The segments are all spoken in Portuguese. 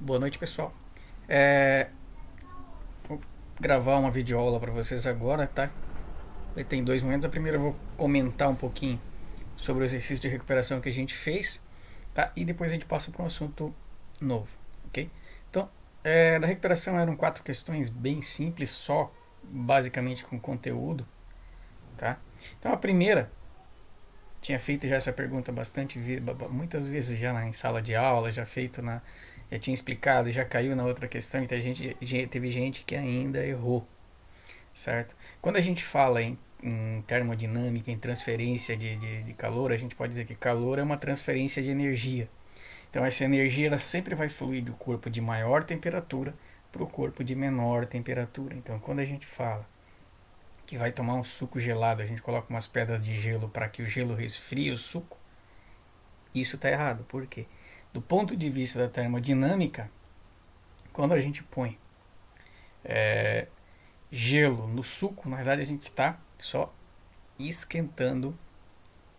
Boa noite, pessoal. É, vou gravar uma videoaula para vocês agora, tá? Tem dois momentos. A primeira eu vou comentar um pouquinho sobre o exercício de recuperação que a gente fez, tá? E depois a gente passa para um assunto novo, ok? Então, da recuperação eram quatro questões bem simples, só basicamente com conteúdo, tá? Então a primeira, tinha feito já essa pergunta muitas vezes já em sala de aula, já tinha explicado, já caiu na outra questão, então teve gente que ainda errou, certo? Quando a gente fala em termodinâmica, em transferência de calor, a gente pode dizer que calor é uma transferência de energia. Então essa energia ela sempre vai fluir do corpo de maior temperatura para o corpo de menor temperatura. Então quando a gente fala que vai tomar um suco gelado, a gente coloca umas pedras de gelo para que o gelo resfrie o suco, isso está errado. Por quê? Do ponto de vista da termodinâmica, quando a gente põe é, gelo no suco, na verdade a gente está só esquentando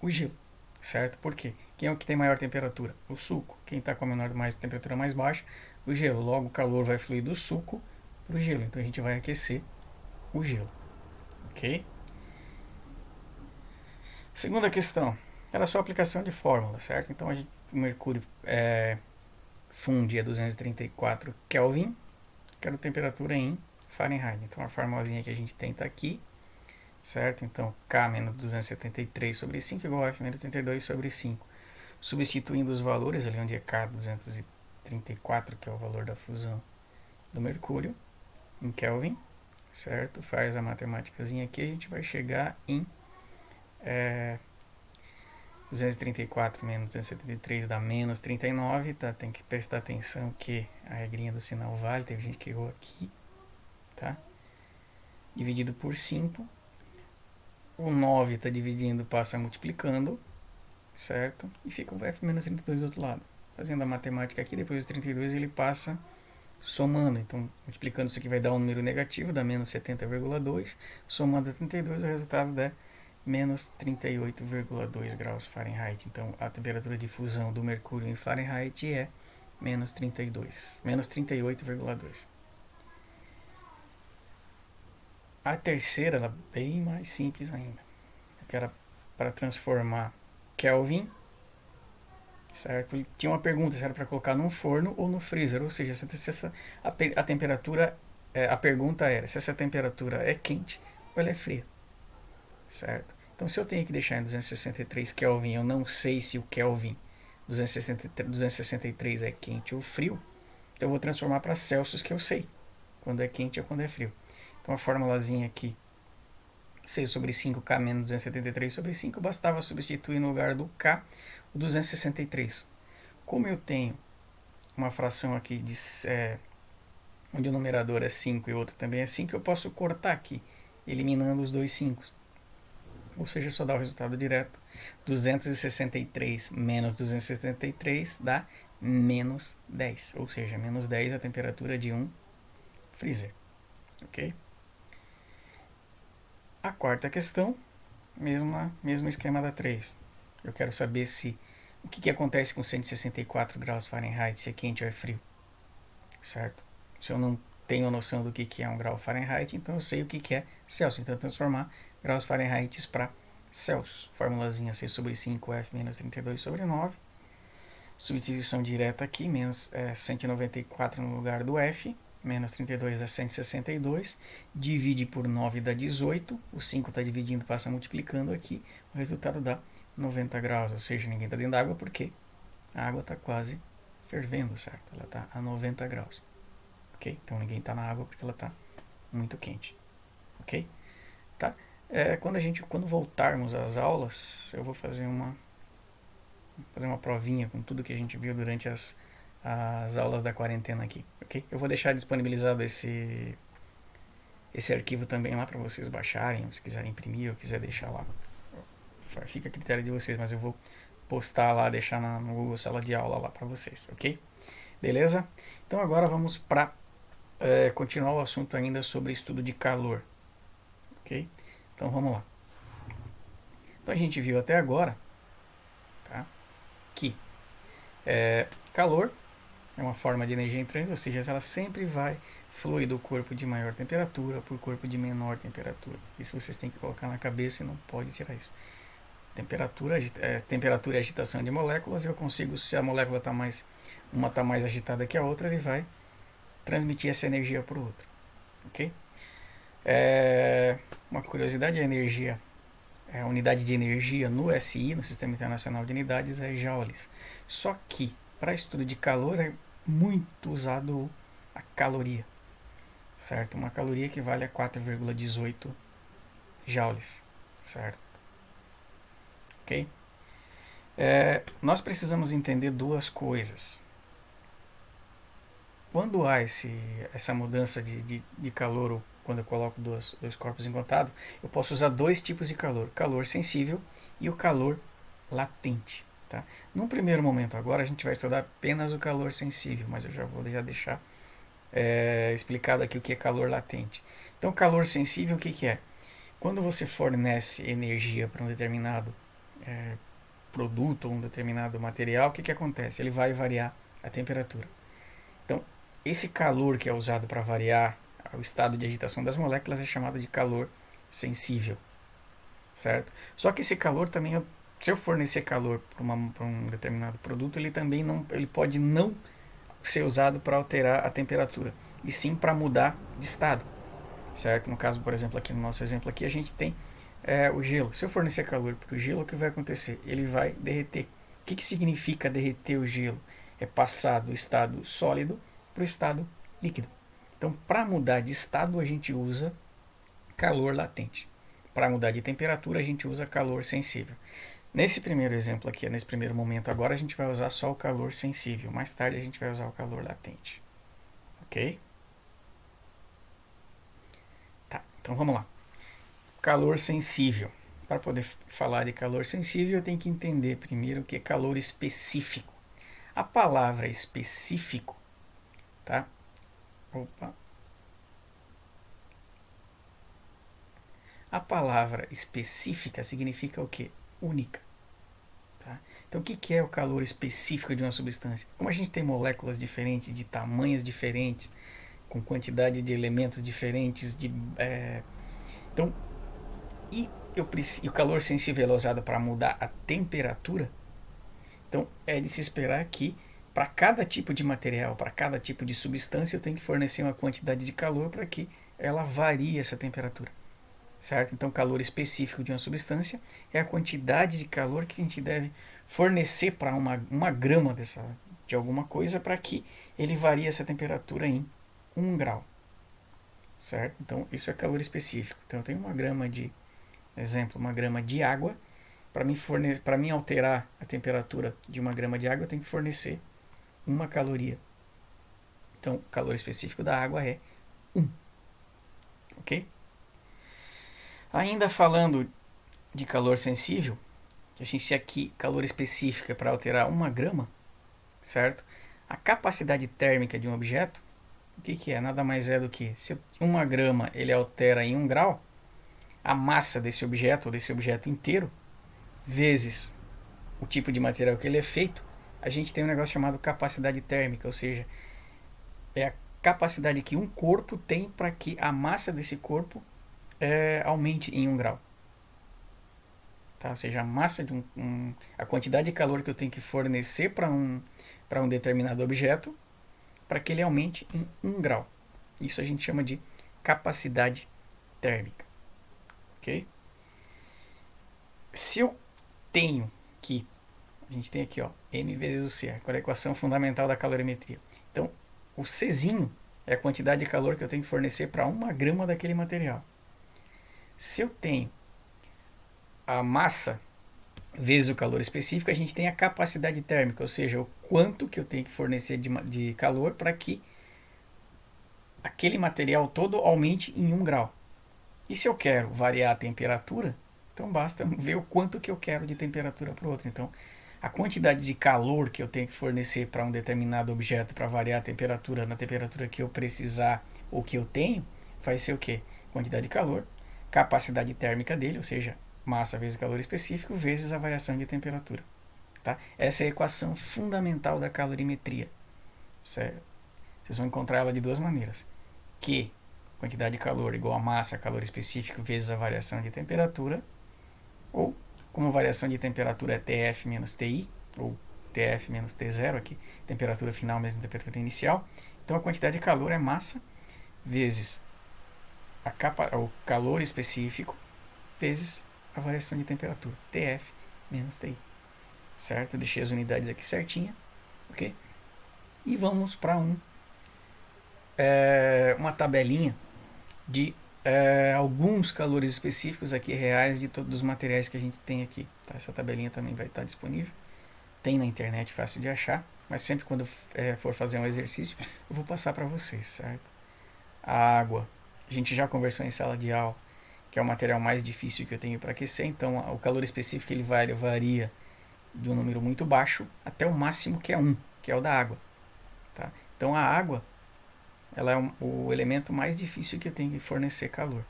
o gelo, certo? Por quê? Quem é o que tem maior temperatura? O suco. Quem está com a temperatura mais baixa? O gelo. Logo o calor vai fluir do suco para o gelo. Então a gente vai aquecer o gelo, ok? Segunda questão. Era só aplicação de fórmula, certo? Então o mercúrio funde a 234 Kelvin, quero temperatura em Fahrenheit. Então a formulazinha que a gente tem está aqui, certo? Então K menos 273 sobre 5 igual a F menos 32 sobre 5. Substituindo os valores, ali onde é K 234, que é o valor da fusão do mercúrio, em Kelvin, certo? Faz a matemáticazinha aqui, a gente vai chegar em 234 menos 273 dá menos 39, tá? Tem que prestar atenção que a regrinha do sinal vale, teve gente que errou aqui, tá? Dividido por 5, o 9 está dividindo, passa multiplicando, certo? E fica o F menos 32 do outro lado. Fazendo a matemática aqui, depois do 32 ele passa somando. Então, multiplicando isso aqui vai dar um número negativo, dá menos 70,2. Somando a 32, o resultado dá menos 38,2 graus Fahrenheit. Então, a temperatura de fusão do mercúrio em Fahrenheit é menos 32, menos 38,2. A terceira, ela é bem mais simples ainda. Que era para transformar Kelvin, certo? E tinha uma pergunta se era para colocar num forno ou no freezer, ou seja, a temperatura, a pergunta era se essa temperatura é quente ou ela é fria, certo? Então se eu tenho que deixar em 263 Kelvin, eu não sei se o Kelvin 263 é quente ou frio, então eu vou transformar para Celsius, que eu sei quando é quente ou quando é frio. Então a formulazinha aqui 6 sobre 5K menos 273 sobre 5, bastava substituir no lugar do K o 263. Como eu tenho uma fração aqui onde o numerador é 5 e o outro também é 5, eu posso cortar aqui, eliminando os dois 5. Ou seja, só dá o resultado direto. 263 menos 273 dá menos 10. Ou seja, menos 10 é a temperatura de um freezer. Ok? A quarta questão, mesmo esquema da 3. Eu quero saber o que acontece com 164 graus Fahrenheit, se é quente ou é frio, certo? Se eu não tenho noção do que é um grau Fahrenheit, então eu sei o que é Celsius. Então eu transformar graus Fahrenheit para Celsius. Formulazinha C sobre 5F menos 32 sobre 9. Substituição direta aqui, menos 194 no lugar do F. Menos 32 é 162. Divide por 9 dá 18. O 5 está dividindo, passa multiplicando aqui. O resultado dá 90 graus. Ou seja, ninguém está dentro da água porque a água está quase fervendo, certo? Ela está a 90 graus. Ok? Então ninguém está na água porque ela está muito quente. Ok? Tá? Quando voltarmos às aulas, eu vou fazer uma provinha com tudo que a gente viu durante as aulas da quarentena aqui, ok? Eu vou deixar disponibilizado esse arquivo também lá para vocês baixarem, se quiserem imprimir ou quiser deixar lá. Fica a critério de vocês, mas eu vou postar lá, deixar no Google Sala de Aula lá para vocês, ok? Beleza? Então agora vamos para continuar o assunto ainda sobre estudo de calor, ok? Então vamos lá. Então a gente viu até agora, tá, que calor É uma forma de energia em trânsito, ou seja, ela sempre vai fluir do corpo de maior temperatura para o corpo de menor temperatura. Isso vocês têm que colocar na cabeça e não pode tirar isso. Temperatura e agitação de moléculas, eu consigo, se a molécula está mais, uma está mais agitada que a outra, ele vai transmitir essa energia para o outro. Ok? Uma curiosidade, a energia, a unidade de energia no SI, no Sistema Internacional de Unidades, é joules. Só que, para estudo de calor, é muito usado a caloria. Certo? Uma caloria equivale a 4,18 joules. Certo? Ok? Nós precisamos entender duas coisas. Quando há essa mudança de calor, ou quando eu coloco dois corpos em contato, eu posso usar dois tipos de calor: calor sensível e o calor latente. Tá? Num primeiro momento, agora a gente vai estudar apenas o calor sensível, mas eu já vou deixar explicado aqui o que é calor latente. Então, calor sensível, o que é? Quando você fornece energia para um determinado produto ou um determinado material, o que acontece? Ele vai variar a temperatura. Então, esse calor que é usado para variar o estado de agitação das moléculas é chamado de calor sensível, certo? Só que esse calor também, se eu fornecer calor para um determinado produto, ele pode não ser usado para alterar a temperatura, e sim para mudar de estado, certo? No caso, por exemplo, aqui no nosso exemplo aqui, a gente tem o gelo. Se eu fornecer calor para o gelo, o que vai acontecer? Ele vai derreter. O que significa derreter o gelo? É passar do estado sólido para o estado líquido. Então, para mudar de estado, a gente usa calor latente. Para mudar de temperatura, a gente usa calor sensível. Nesse primeiro exemplo aqui, nesse primeiro momento agora, a gente vai usar só o calor sensível. Mais tarde, a gente vai usar o calor latente. Ok? Tá, então vamos lá. Calor sensível. Para poder falar de calor sensível, eu tenho que entender primeiro o que é calor específico. A palavra específico, tá? Opa. A palavra específica significa o quê? Única. Tá? Então, o que é o calor específico de uma substância? Como a gente tem moléculas diferentes, de tamanhos diferentes, com quantidade de elementos diferentes, então, o calor sensível é usado para mudar a temperatura. Então, é de se esperar que para cada tipo de material, para cada tipo de substância, eu tenho que fornecer uma quantidade de calor para que ela varie essa temperatura. Certo? Então, calor específico de uma substância é a quantidade de calor que a gente deve fornecer para uma grama de alguma coisa para que ele varie essa temperatura em 1 grau. Certo? Então, isso é calor específico. Então, eu tenho uma grama de água. Para mim alterar a temperatura de uma grama de água, eu tenho que fornecer 1 caloria. Então, o calor específico da água é 1. Ok? Ainda falando de calor sensível, a gente aqui calor específico é para alterar 1 grama, certo? A capacidade térmica de um objeto, o que é? Nada mais é do que, se 1 grama ele altera em 1 grau, a massa desse objeto, ou desse objeto inteiro, vezes o tipo de material que ele é feito, a gente tem um negócio chamado capacidade térmica, ou seja, é a capacidade que um corpo tem para que a massa desse corpo aumente em 1 grau. Tá? Ou seja, a massa a quantidade de calor que eu tenho que fornecer para um determinado objeto para que ele aumente em 1 grau. Isso a gente chama de capacidade térmica. Ok? Se eu tenho que, a gente tem aqui, ó, M vezes o C, agora a equação fundamental da calorimetria. Então, o Czinho é a quantidade de calor que eu tenho que fornecer para 1 grama daquele material. Se eu tenho a massa vezes o calor específico, a gente tem a capacidade térmica, ou seja, o quanto que eu tenho que fornecer de calor para que aquele material todo aumente em 1 grau. E se eu quero variar a temperatura, então basta ver o quanto que eu quero de temperatura para o outro. Então, a quantidade de calor que eu tenho que fornecer para um determinado objeto para variar a temperatura na temperatura que eu precisar ou que eu tenho, vai ser o quê? Quantidade de calor, capacidade térmica dele, ou seja, massa vezes calor específico, vezes a variação de temperatura. Tá? Essa é a equação fundamental da calorimetria. certo? Vocês vão encontrar ela de duas maneiras. Q, quantidade de calor, igual a massa, calor específico, vezes a variação de temperatura. Ou, como variação de temperatura é TF menos TI, ou TF menos T0 aqui, temperatura final menos temperatura inicial. Então a quantidade de calor é massa vezes o calor específico vezes a variação de temperatura, TF menos TI. Certo? Deixei as unidades aqui certinha, ok? E vamos para uma tabelinha de alguns calores específicos aqui reais de todos os materiais que a gente tem aqui. Tá? Essa tabelinha também vai estar disponível. Tem na internet, fácil de achar. Mas sempre quando for fazer um exercício, eu vou passar para vocês, certo? A água, a gente já conversou em sala de aula, que é o material mais difícil que eu tenho para aquecer. Então, o calor específico ele varia de um número muito baixo até o máximo que é 1, que é o da água. Tá? Então, a água ela é o elemento mais difícil que eu tenho que fornecer calor.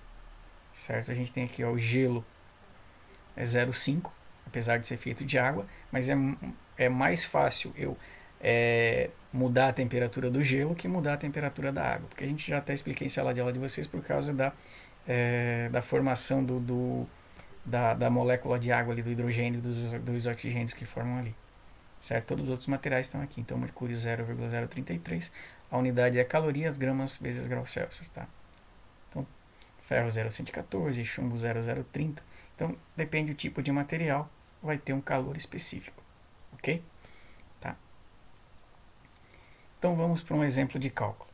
Certo? A gente tem aqui o gelo, é 0,5, apesar de ser feito de água, mas é mais fácil eu mudar a temperatura do gelo que mudar a temperatura da água, porque a gente já até expliquei em sala de aula de vocês por causa da formação da molécula de água ali, do hidrogênio e dos oxigênios que formam ali. Certo? Todos os outros materiais estão aqui. Então, mercúrio 0,033, a unidade é calorias, gramas vezes graus Celsius. Tá? Então, ferro 0,114, chumbo 0,030. Então, depende do tipo de material, vai ter um calor específico. Ok? Tá? Então, vamos para um exemplo de cálculo.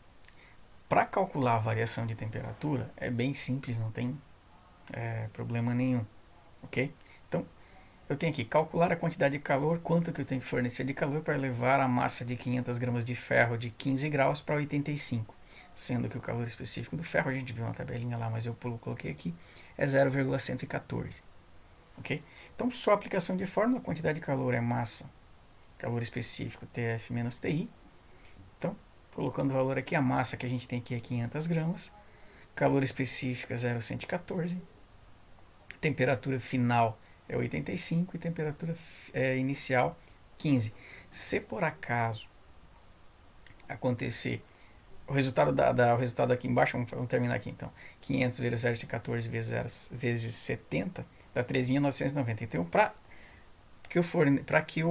Para calcular a variação de temperatura, é bem simples, não tem problema nenhum. Ok? Então, eu tenho que calcular a quantidade de calor, quanto que eu tenho que fornecer de calor para levar a massa de 500 gramas de ferro de 15 graus para 85. Sendo que o calor específico do ferro, a gente viu uma tabelinha lá, mas eu coloquei aqui, é 0,114. Ok? Então, só aplicação de fórmula, a quantidade de calor é massa, calor específico, TF menos TI. Então, colocando o valor aqui, a massa que a gente tem aqui é 500 gramas, calor específico é 0,114, temperatura final é 85 e temperatura inicial 15. Se por acaso acontecer o resultado o resultado aqui embaixo, vamos terminar aqui então, 500 vezes 0,14 vezes 70 dá 3.990. Então, para que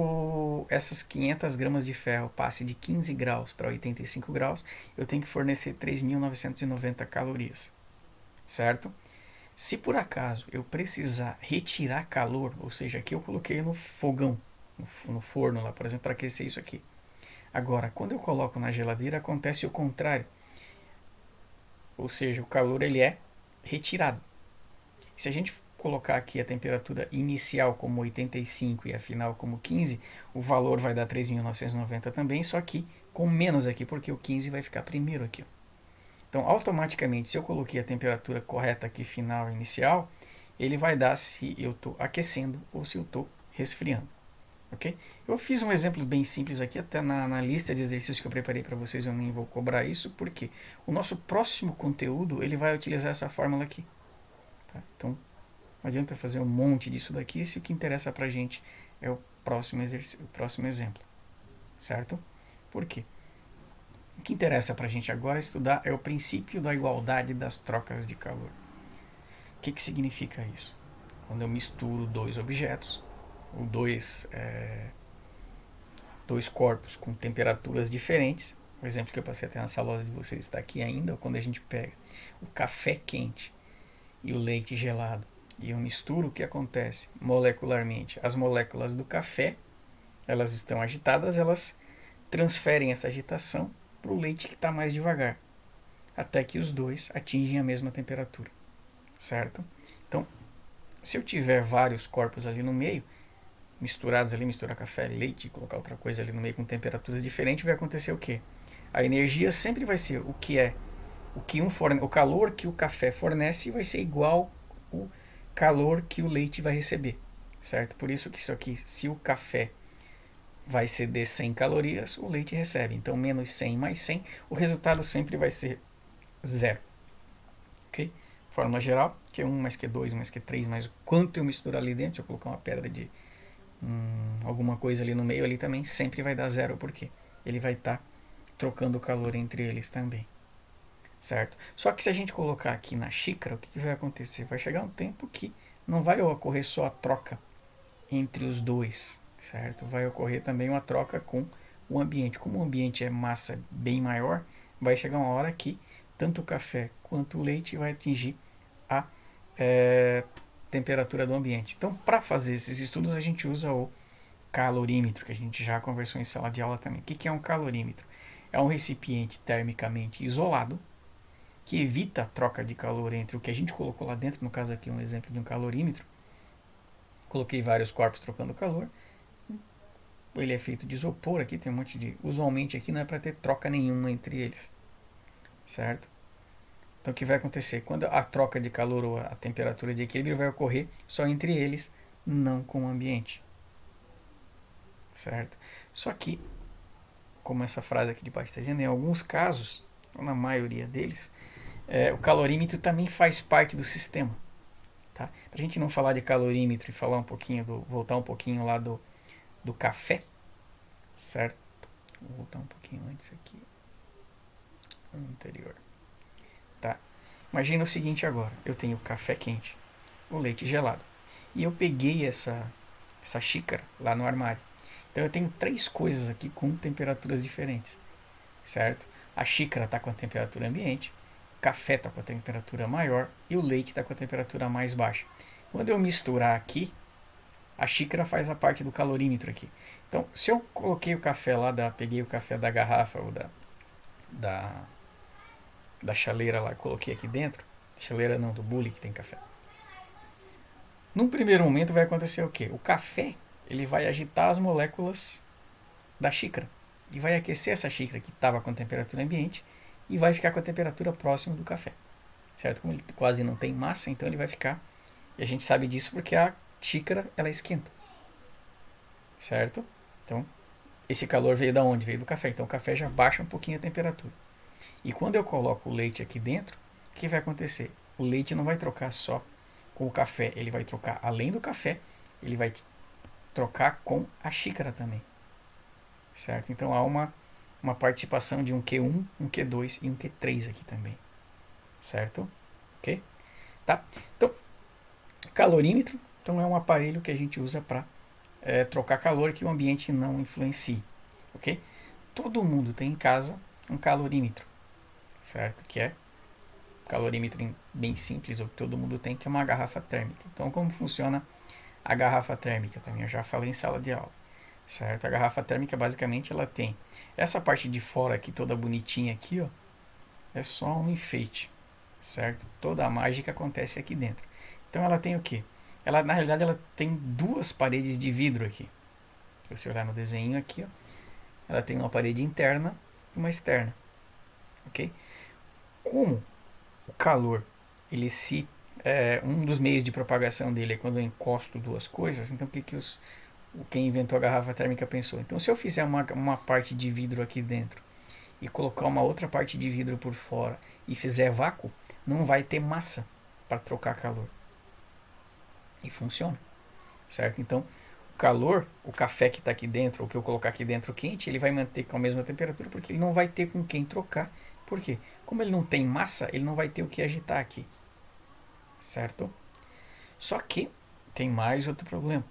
essas 500 gramas de ferro passe de 15 graus para 85 graus, eu tenho que fornecer 3.990 calorias, certo? Se por acaso eu precisar retirar calor, ou seja, aqui eu coloquei no fogão, no forno lá, por exemplo, para aquecer isso aqui. Agora, quando eu coloco na geladeira, acontece o contrário. Ou seja, o calor ele é retirado. Se a gente colocar aqui a temperatura inicial como 85 e a final como 15, o valor vai dar 3.990 também, só que com menos aqui, porque o 15 vai ficar primeiro aqui. Então, automaticamente, se eu coloquei a temperatura correta aqui, final e inicial, ele vai dar se eu estou aquecendo ou se eu estou resfriando. Ok? Eu fiz um exemplo bem simples aqui, até na lista de exercícios que eu preparei para vocês, eu nem vou cobrar isso, porque o nosso próximo conteúdo, ele vai utilizar essa fórmula aqui. Tá? Então, não adianta fazer um monte disso daqui, se o que interessa para a gente é o próximo exemplo. Certo? Por quê? O que interessa para a gente agora estudar é o princípio da igualdade das trocas de calor. O que significa isso? Quando eu misturo dois objetos, ou dois corpos com temperaturas diferentes, o exemplo que eu passei até na sala de vocês está aqui ainda, quando a gente pega o café quente e o leite gelado e eu misturo, o que acontece molecularmente? As moléculas do café, elas estão agitadas, elas transferem essa agitação para o leite que está mais devagar, até que os dois atingem a mesma temperatura, certo? Então, se eu tiver vários corpos ali no meio, misturados ali, misturar café, leite, colocar outra coisa ali no meio com temperaturas diferentes, vai acontecer o quê? A energia sempre vai ser o calor que o café fornece vai ser igual o calor que o leite vai receber, certo? Por isso que isso aqui, se o café vai ceder 100 calorias, o leite recebe. Então, menos 100 mais 100, o resultado sempre vai ser zero. Ok? Fórmula geral, Q1 mais Q2 mais Q3, mais o quanto eu misturar ali dentro, se eu colocar uma pedra de alguma coisa ali no meio ali também, sempre vai dar zero, porque ele vai estar trocando calor entre eles também, certo? Só que se a gente colocar aqui na xícara, o que, que vai acontecer? Vai chegar um tempo que não vai ocorrer só a troca entre os dois, certo? Vai ocorrer também uma troca com o ambiente. Como o ambiente é massa bem maior, vai chegar uma hora que tanto o café quanto o leite vai atingir a temperatura do ambiente. Então, para fazer esses estudos, a gente usa o calorímetro, que a gente já conversou em sala de aula também. O que é um calorímetro? É um recipiente termicamente isolado que evita a troca de calor entre o que a gente colocou lá dentro, no caso aqui um exemplo de um calorímetro. Coloquei vários corpos trocando calor. Ele é feito de isopor, aqui tem um monte de... Usualmente aqui não é para ter troca nenhuma entre eles, certo? Então o que vai acontecer? Quando a troca de calor ou a temperatura de equilíbrio vai ocorrer só entre eles, não com o ambiente, certo? Só que, como essa frase aqui de baixo está dizendo, em alguns casos, ou na maioria deles, o calorímetro também faz parte do sistema. Tá? Para a gente não falar de calorímetro e falar um pouquinho voltar um pouquinho lá do café, certo? Vou voltar um pouquinho antes aqui, no anterior. Tá? Imagina o seguinte agora, eu tenho café quente, o leite gelado, e eu peguei essa xícara lá no armário. Então eu tenho três coisas aqui com temperaturas diferentes, certo? A xícara está com a temperatura ambiente, o café está com a temperatura maior e o leite está com a temperatura mais baixa. Quando eu misturar aqui, a xícara faz a parte do calorímetro aqui. Então, se eu coloquei o café lá, peguei o café da garrafa ou da, da chaleira lá, coloquei aqui dentro, chaleira não, do bule que tem café. Num primeiro momento vai acontecer o quê? O café ele vai agitar as moléculas da xícara e vai aquecer essa xícara que estava com temperatura ambiente e vai ficar com a temperatura próxima do café, certo? Como ele quase não tem massa, então ele vai ficar, e a gente sabe disso porque a xícara ela esquenta, certo? Então esse calor veio da onde? Veio do café, então o café já baixa um pouquinho a temperatura. E quando eu coloco o leite aqui dentro, o que vai acontecer? O leite não vai trocar só com o café, ele vai trocar além do café, ele vai trocar com a xícara também, certo? Então há uma participação de um Q1, um Q2 e um Q3 aqui também, certo? Ok? Tá? Então, calorímetro então é um aparelho que a gente usa para trocar calor que o ambiente não influencie, ok? Todo mundo tem em casa um calorímetro, certo? Que é calorímetro bem simples, o que todo mundo tem, que é uma garrafa térmica. Então, como funciona a garrafa térmica também? Eu já falei em sala de aula, certo? A garrafa térmica, basicamente, ela tem essa parte de fora aqui, toda bonitinha aqui, ó, é só um enfeite, certo? Toda a mágica acontece aqui dentro. Então, ela tem o quê? Ela, na realidade, ela tem duas paredes de vidro aqui. Se você olhar no desenho aqui, ó, ela tem uma parede interna e uma externa, ok? Como o calor, ele se um dos meios de propagação dele é quando eu encosto duas coisas. Então o que quem inventou a garrafa térmica pensou? Então se eu fizer uma parte de vidro aqui dentro e colocar uma outra parte de vidro por fora e fizer vácuo, não vai ter massa para trocar calor. E funciona, certo? Então o calor, o café que está aqui dentro, ou que eu colocar aqui dentro quente, ele vai manter com a mesma temperatura porque ele não vai ter com quem trocar. Por quê? Como ele não tem massa, ele não vai ter o que agitar aqui, certo? Só que tem mais outro problema.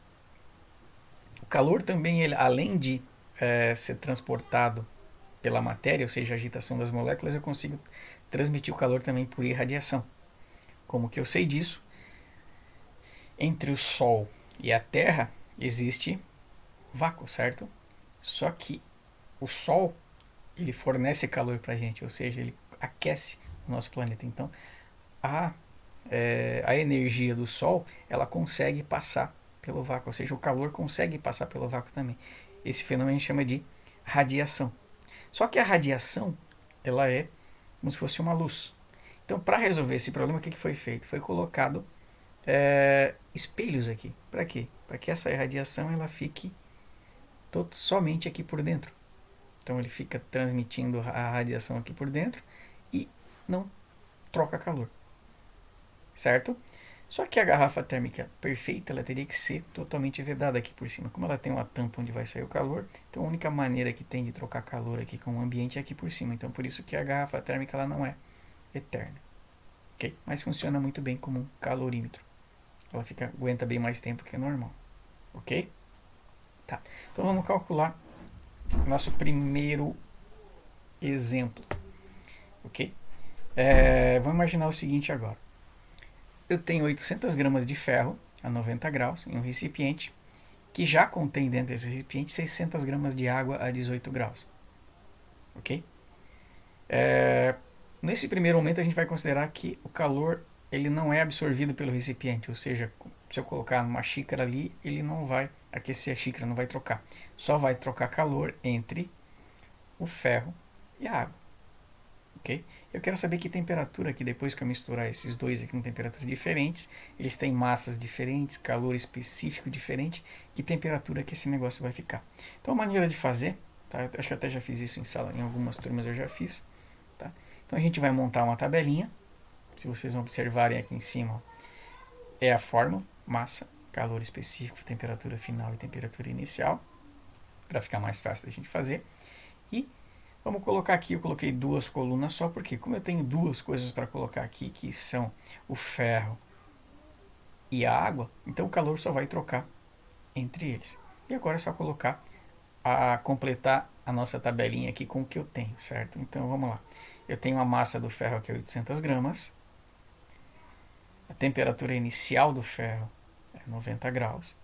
O calor também, ele, além de ser transportado pela matéria, ou seja, a agitação das moléculas, eu consigo transmitir o calor também por irradiação. Como que eu sei disso? Entre o Sol e a Terra existe vácuo, certo? Só que o Sol ele fornece calor para a gente, ou seja, ele aquece o nosso planeta. Então, a energia do Sol ela consegue passar pelo vácuo, ou seja, o calor consegue passar pelo vácuo também. Esse fenômeno a gente chama de radiação. Só que a radiação ela é como se fosse uma luz. Então, para resolver esse problema, o que foi feito? Foi colocado espelhos aqui. Para quê? Para que essa radiação ela fique somente aqui por dentro. Então ele fica transmitindo a radiação aqui por dentro e não troca calor, certo? Só que a garrafa térmica perfeita, ela teria que ser totalmente vedada aqui por cima. Como ela tem uma tampa onde vai sair o calor, então a única maneira que tem de trocar calor aqui com o ambiente é aqui por cima. Então por isso que a garrafa térmica ela não é eterna. Ok? Mas funciona muito bem como um calorímetro. Ela aguenta bem mais tempo que o normal. Ok? Tá. Então vamos calcular nosso primeiro exemplo. Ok? Vamos imaginar o seguinte agora. Eu tenho 800 gramas de ferro a 90 graus em um recipiente que já contém dentro desse recipiente 600 gramas de água a 18 graus. Ok? Nesse primeiro momento a gente vai considerar que o calor ele não é absorvido pelo recipiente, ou seja, se eu colocar numa xícara ali, ele não vai aquecer a xícara, não vai trocar. Só vai trocar calor entre o ferro e a água. Ok? Eu quero saber que temperatura que depois que eu misturar esses dois aqui com temperaturas diferentes, eles têm massas diferentes, calor específico diferente, que temperatura que esse negócio vai ficar. Então a maneira de fazer, tá? Acho que eu até já fiz isso em sala, em algumas turmas eu já fiz. Tá? Então a gente vai montar uma tabelinha. Se vocês observarem aqui em cima, é a fórmula, massa, calor específico, temperatura final e temperatura inicial, para ficar mais fácil da gente fazer. E vamos colocar aqui, eu coloquei duas colunas só, porque como eu tenho duas coisas para colocar aqui, que são o ferro e a água, então o calor só vai trocar entre eles. E agora é só colocar, completar a nossa tabelinha aqui com o que eu tenho, certo? Então vamos lá. Eu tenho a massa do ferro que é 800 gramas, a temperatura inicial do ferro é 90 graus,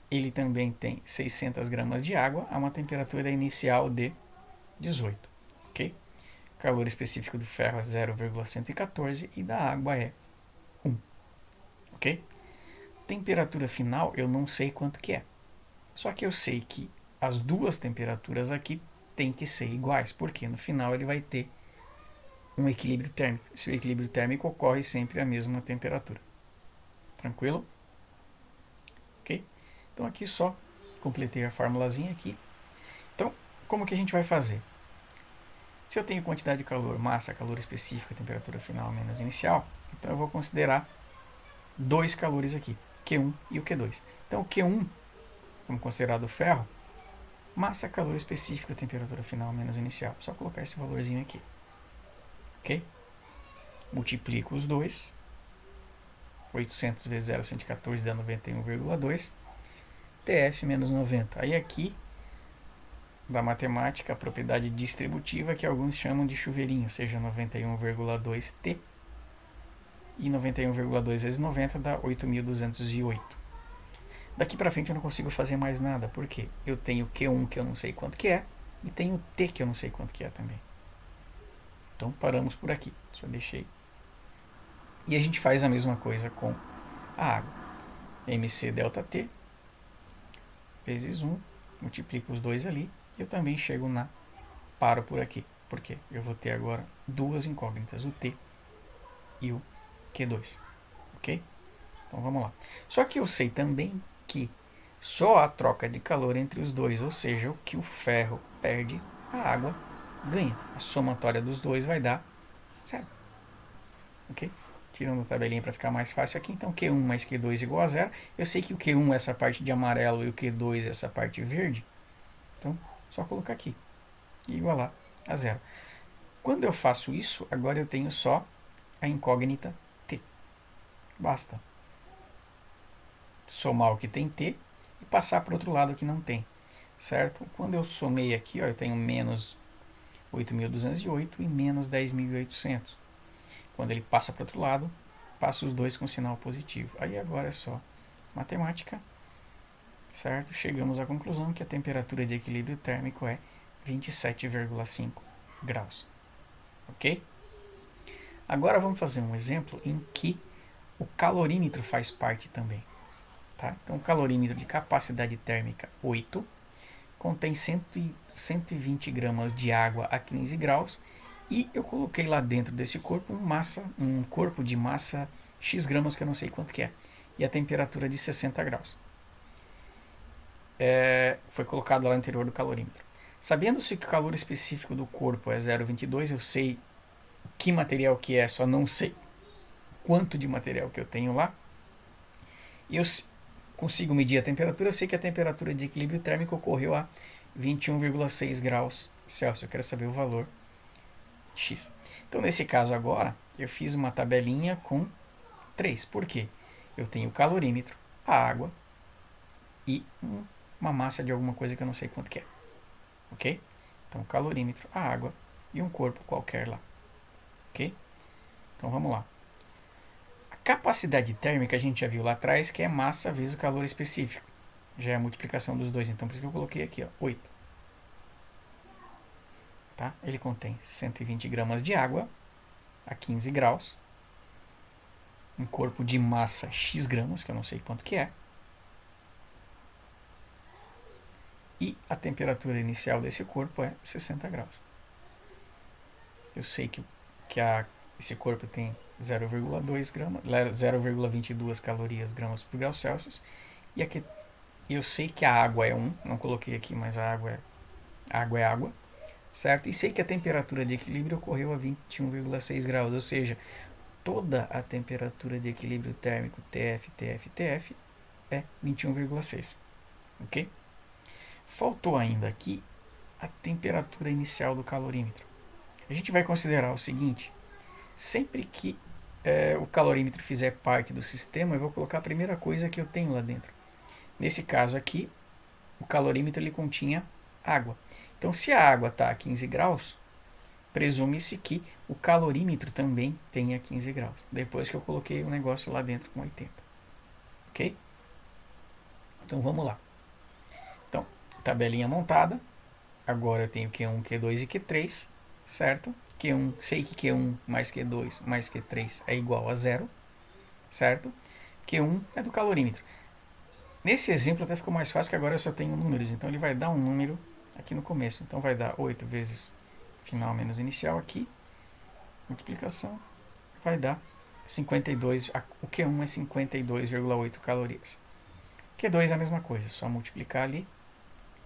ele também tem 600 gramas de água a uma temperatura inicial de 18, ok? O calor específico do ferro é 0,114 e da água é 1, ok? Temperatura final eu não sei quanto que é, só que eu sei que as duas temperaturas aqui têm que ser iguais, porque no final ele vai ter um equilíbrio térmico. Esse equilíbrio térmico ocorre sempre à mesma temperatura. Tranquilo? Ok? Então aqui só completei a formulazinha aqui. Então, como que a gente vai fazer? Se eu tenho quantidade de calor, massa, calor específico, temperatura final menos inicial, então eu vou considerar dois calores aqui, Q1 e o Q2. Então o Q1, vamos considerar do ferro, massa, calor específico, temperatura final menos inicial. Só colocar esse valorzinho aqui. Ok? Multiplico os dois. 800 vezes 0,114 dá 91,2. TF menos 90. Aí aqui, da matemática, a propriedade distributiva, que alguns chamam de chuveirinho, seja 91,2T. E 91,2 vezes 90 dá 8.208. Daqui para frente eu não consigo fazer mais nada, porque eu tenho Q1 que eu não sei quanto que é, e tenho T que eu não sei quanto que é também. Então paramos por aqui, só deixei. E a gente faz a mesma coisa com a água. MC delta T vezes 1, multiplico os dois ali, e eu também chego na paro por aqui, porque eu vou ter agora duas incógnitas, o T e o Q2, ok? Então vamos lá. Só que eu sei também que só a troca de calor entre os dois, ou seja, o que o ferro perde, a água ganha. A somatória dos dois vai dar 0. Ok? Tirando a tabelinha para ficar mais fácil aqui, então Q1 mais Q2 igual a 0. Eu sei que o Q1 é essa parte de amarelo e o Q2 é essa parte verde. Então, só colocar aqui e igualar a 0. Quando eu faço isso, agora eu tenho só a incógnita T. Basta somar o que tem T e passar para o outro lado que não tem. Certo? Quando eu somei aqui, ó, eu tenho menos 8.208 e menos 10.800. Quando ele passa para o outro lado, passo os dois com sinal positivo. Aí agora é só matemática, certo? Chegamos à conclusão que a temperatura de equilíbrio térmico é 27,5 graus. Ok? Agora vamos fazer um exemplo em que o calorímetro faz parte também. Tá? Então, o calorímetro de capacidade térmica 8 contém 120 gramas de água a 15 graus e eu coloquei lá dentro desse corpo um corpo de massa X gramas que eu não sei quanto que é, e a temperatura de 60 graus. Foi colocado lá no interior do calorímetro. Sabendo-se que o calor específico do corpo é 0,22, eu sei que material que é, só não sei quanto de material que eu tenho lá. E eu consigo medir a temperatura. Eu sei que a temperatura de equilíbrio térmico ocorreu a 21,6 graus Celsius. Eu quero saber o valor X. Então, nesse caso agora, eu fiz uma tabelinha com 3. Por quê? Eu tenho o calorímetro, a água e uma massa de alguma coisa que eu não sei quanto que é. Ok? Então, o calorímetro, a água e um corpo qualquer lá. Ok? Então, vamos lá. A capacidade térmica a gente já viu lá atrás, que é massa vezes o calor específico. Já é a multiplicação dos dois, então por isso que eu coloquei aqui, ó, 8. Tá? Ele contém 120 gramas de água a 15 graus, um corpo de massa X gramas, que eu não sei quanto que é, e a temperatura inicial desse corpo é 60 graus. Eu sei que esse corpo tem 0,2 gramas, 0,22 calorias gramas por grau Celsius, e aqui eu sei que a água é 1, não coloquei aqui, mas a água é água, certo? E sei que a temperatura de equilíbrio ocorreu a 21,6 graus, ou seja, toda a temperatura de equilíbrio térmico TF é 21,6, ok? Faltou ainda aqui a temperatura inicial do calorímetro. A gente vai considerar o seguinte: sempre que o calorímetro fizer parte do sistema, eu vou colocar a primeira coisa que eu tenho lá dentro. Nesse caso aqui, o calorímetro ele continha água. Então, se a água está a 15 graus, presume-se que o calorímetro também tenha 15 graus. Depois que eu coloquei o negócio lá dentro com 80. Ok? Então, vamos lá. Então, tabelinha montada. Agora eu tenho Q1, Q2 e Q3, certo? Q1, sei que Q1 mais Q2 mais Q3 é igual a 0, certo? Q1 é do calorímetro. Nesse exemplo até ficou mais fácil, que agora eu só tenho números, então ele vai dar um número aqui no começo. Então vai dar 8 vezes final menos inicial aqui, multiplicação, vai dar 52, o Q1 é 52,8 calorias. Q2 é a mesma coisa, só multiplicar ali,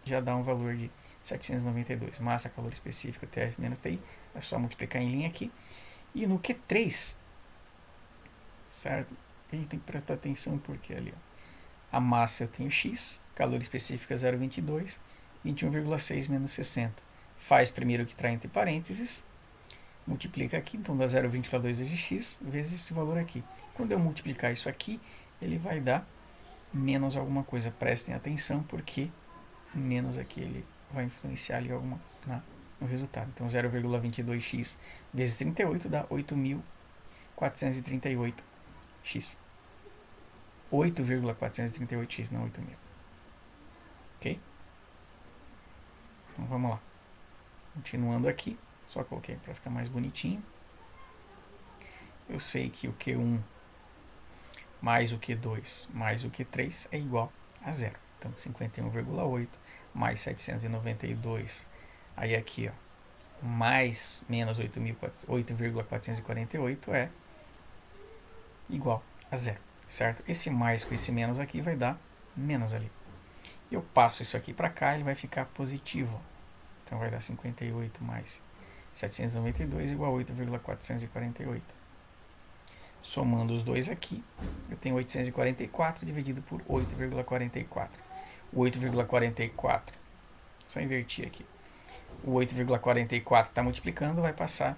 já dá um valor de 792. Massa, calor específico, TF menos TI, é só multiplicar em linha aqui. E no Q3, certo? A gente tem que prestar atenção porque ali, ó, a massa eu tenho X, calor específico é 0,22, 21,6 menos 60. Faz primeiro o que está entre parênteses, multiplica aqui, então dá 0,20 para 2 vezes x, vezes esse valor aqui. Quando eu multiplicar isso aqui, ele vai dar menos alguma coisa. Prestem atenção, porque menos aqui ele vai influenciar ali no resultado. Então 0,22x vezes 38 dá 8.438x. 8,438x, não 8.000. Ok? Então vamos lá. Continuando aqui, só coloquei para ficar mais bonitinho. Eu sei que o Q1 mais o Q2 mais o Q3 é igual a 0. Então 51,8 mais 792, aí aqui, ó, mais menos 8,448 é igual a 0, certo? Esse mais com esse menos aqui vai dar menos ali. Eu passo isso aqui para cá, ele vai ficar positivo. Então vai dar 58 mais 792 igual a 8,448. Somando os dois aqui, eu tenho 844 dividido por 8,44. O 8,44, só invertir aqui. O 8,44 está multiplicando, vai passar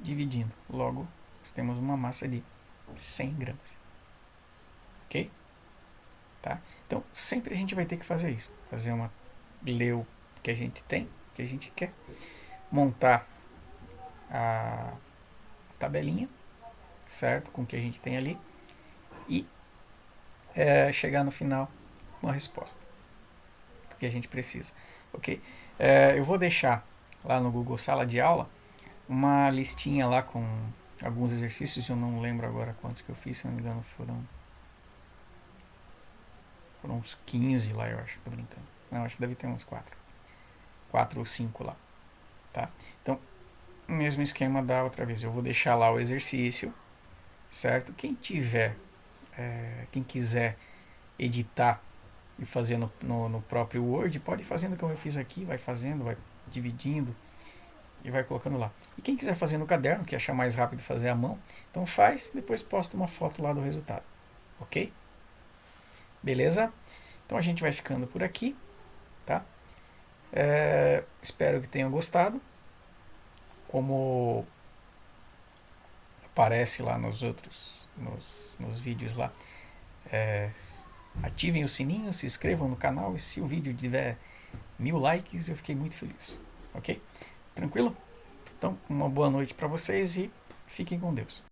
dividindo. Logo, nós temos uma massa de 100 gramas. Ok? Tá? Então, sempre a gente vai ter que fazer isso. Ler o que a gente tem, o que a gente quer. Montar a tabelinha, certo? Com o que a gente tem ali. E chegar no final com a resposta. O que a gente precisa. Ok? Eu vou deixar lá no Google Sala de Aula uma listinha lá com alguns exercícios. Eu não lembro agora quantos que eu fiz, se não me engano foram uns 15 lá, eu acho. Tô brincando. Não, acho que deve ter uns 4 ou 5 lá. Tá? Então, mesmo esquema da outra vez. Eu vou deixar lá o exercício, certo? Quem quiser editar e fazer no próprio Word, pode ir fazendo como eu fiz aqui, vai fazendo, vai dividindo e vai colocando lá. E quem quiser fazer no caderno, que achar mais rápido fazer à mão, então faz, depois posta uma foto lá do resultado. Ok? Beleza? Então a gente vai ficando por aqui, tá? Espero que tenham gostado. Como aparece lá nos outros, nos vídeos lá, é, ativem o sininho, se inscrevam no canal e se o vídeo tiver 1000 likes eu fiquei muito feliz. Ok? Tranquilo? Então, uma boa noite para vocês e fiquem com Deus.